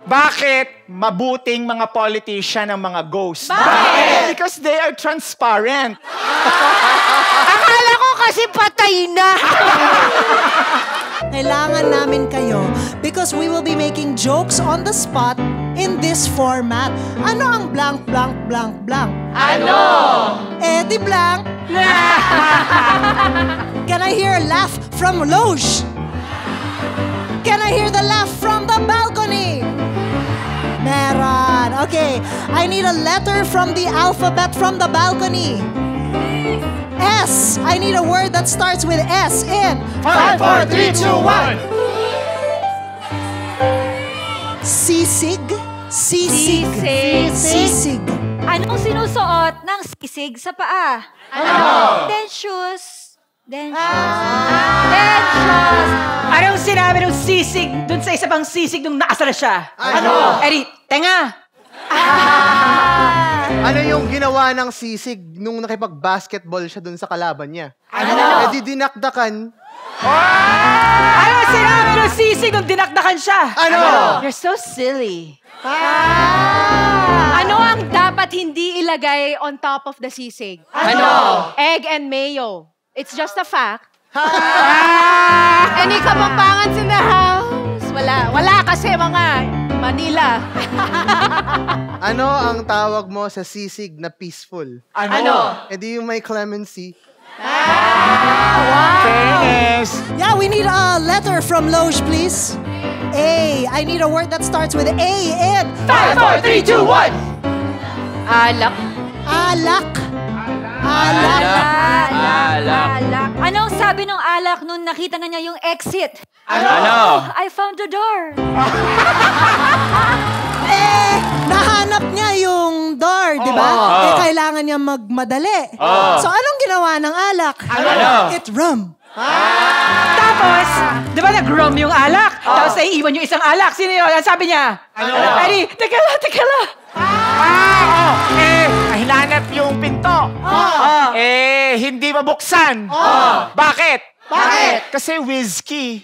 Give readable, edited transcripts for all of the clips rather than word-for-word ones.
Bakit mabuting mga politician ang mga ghost? Bakit? Because they are transparent. Akala ko kasi patay na. Kailangan namin kayo because we will be making jokes on the spot in this format. Ano ang blank, blank, blank, blank? Ano? Eddie Blank. Can I hear a laugh from Loge? Can I hear the laugh from the balcony? Meron. Okay. I need a letter from the alphabet from the balcony. S. I need a word that starts with S in 5, 4, 3, 2, 1. Sisig. Sisig. Sisig. Anong sinusuot ng sisig sa paa? Ano? Then shoes. Then shoes. Then shoes. Anong sinabi ng sisig dun sa isa pang sisig nung naasar siya? Ano? Eddie, tenga! Ano yung ginawa ng sisig nung nakipag-basketball siya dun sa kalaban niya? Ano? Eh di dinakdakan. Anong sinabi ng sisig nung dinakdakan siya? Ano? You're so silly. Ano ang dapat hindi ilagay on top of the sisig? Ano? Egg and mayo. It's just a fact. Any Kapampangans in the house? Wala kasi mga Manila. Ano ang tawag mo sa sisig na peaceful? Ano? Eh di yung may clemency. Fairness. Yeah, we need a letter from Loge, please. A. I need a word that starts with A in 5, 4, 3, 2, 1. Alak. alak. Alak. Alak. Anong sabi ng alak nung nakita na niya yung exit? Ano? I found the door. Nahanap niya yung door, di ba? Kailangan niya magmadali. So, anong ginawa ng alak? It rum. Tapos, di ba nag-rum yung alak? Tapos naiiwan yung isang alak. Sino yun? Ang sabi niya? Eddie, teka lang. Hinanap yung pinto. Hindi mabuksan. Bakit? Kasi whiskey.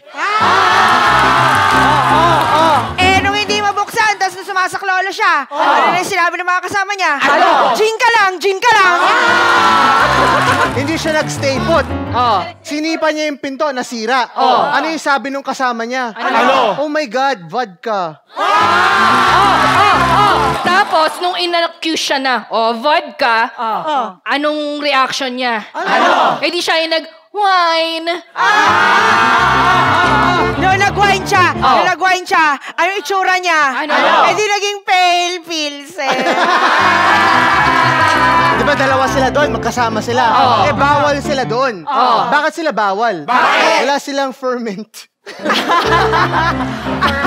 Nung hindi mabuksan, tapos nung sumasaklolo siya, ano na yung sinabi ng mga kasama niya? Gin ka lang. Hindi siya nag-stay put. Sinipa niya yung pinto, nasira. Ano yung sabi nung kasama niya? Ano? Oh my God, vodka. Tapos, nung in-accuse siya na, vodka, anong reaction niya? Eh di siya yung nag-wine. Nung nag-wine siya, ano itsura niya? Di naging pale pills Di ba dalawa sila doon, magkasama sila? Bawal sila doon. Bakit sila bawal? Wala silang ferment.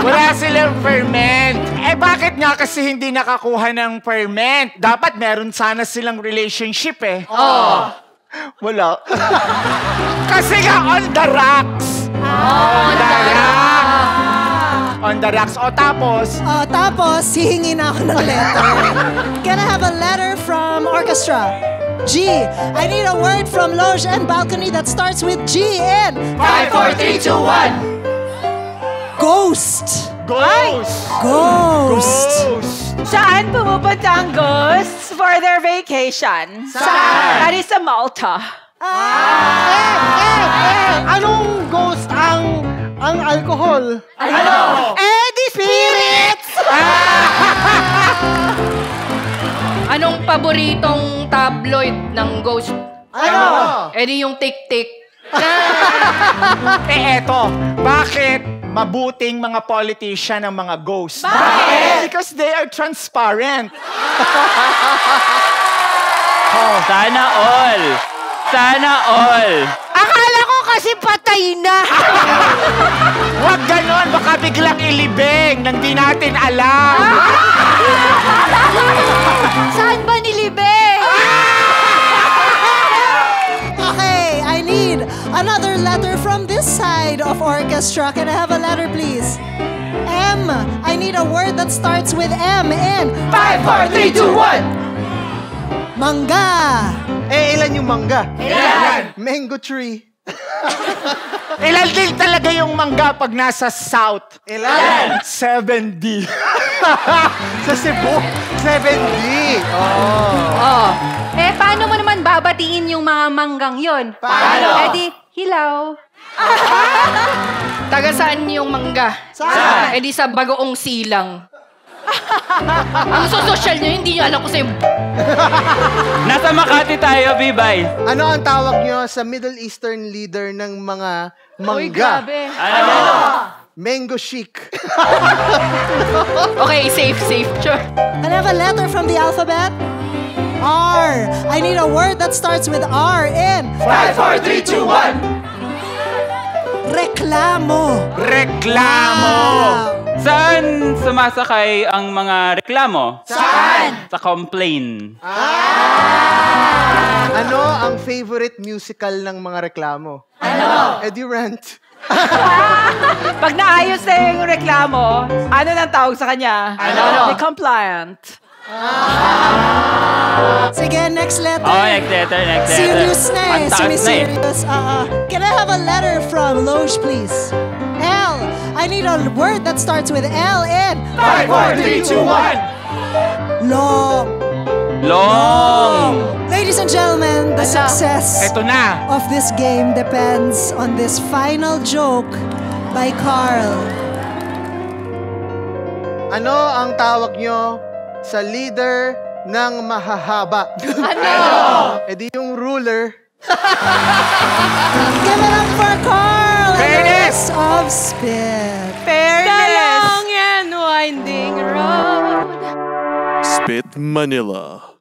Wala silang ferment. Bakit nga kasi hindi nakakuha ng ferment? Dapat meron sana silang relationship Wala. Kasi nga on the rocks. On the rocks. Tapos, hihingi na ako ng letter. Can I have a letter from orchestra? G. I need a word from Loge and balcony that starts with G in 5, 4, 3, 2, 1. Ghost. Ghost. Saan pumupunta ang ghosts for their vacation? Saan? That is sa Malta. Anong ghost ang alcohol? The spirits! Anong paboritong tabloid ng ghost? Eh di yung tik-tik. Eto. Bakit mabuting mga politician ang mga ghost? Because they are transparent. Sana all. Akala ko kasi patay na. Huwag ganon, baka biglang ilibing nang di natin alam. Saan ba nilibing? Okay, I need another letter from this side of orchestra. Can I have a letter, please? M. I need a word that starts with M in 5, 4, 3, 2, 1. Mangga. Ilan yung mangga? Ilan? Mango tree. Ilan din talaga yung mangga pag nasa south? Ilan? 7D. Sa Cebu, 7D. Oh. Eh, paano mo naman babatiin yung mga manggang yon? Paano? Eh di, hilaw. Taga saan yung mangga? Saan? Eh di sa Bagoong Silang. Ang sosyal nyo, hindi nyo alam kung sa'yo. Nasa Makati tayo, Bibay. Ano ang tawag nyo sa Middle Eastern leader ng mga mangga? Uy, grabe. Ano? Mango Chic. Okay, safe. Sure. Can I have a letter from the alphabet? R. I need a word that starts with R in 5, 4, 3, 2, 1. reklamo. Reklamo. Saan sumasakay ang mga reklamo? Saan? Sa complain. Ano ang favorite musical ng mga reklamo? Ano? Eddie Rant. Pag naayos na yung reklamo, ano nang tawag sa kanya? Ano? The compliant. Sige, next letter. Oh, next letter. Serious na eh. Ang taas na eh. Sumiserious. Can I have a letter from Loge, please? L. I need a word that starts with L in 5, 4, 3, 2, 1. long. Long. Ladies and gentlemen, the success Eto na. of this game depends on this final joke by Carl. Ano ang tawag nyo sa leader ng mahahaba? Ano? E di yung ruler. Give it up for Carl! Fairness! Of Spit. Fairness. And winding road. Spit Manila.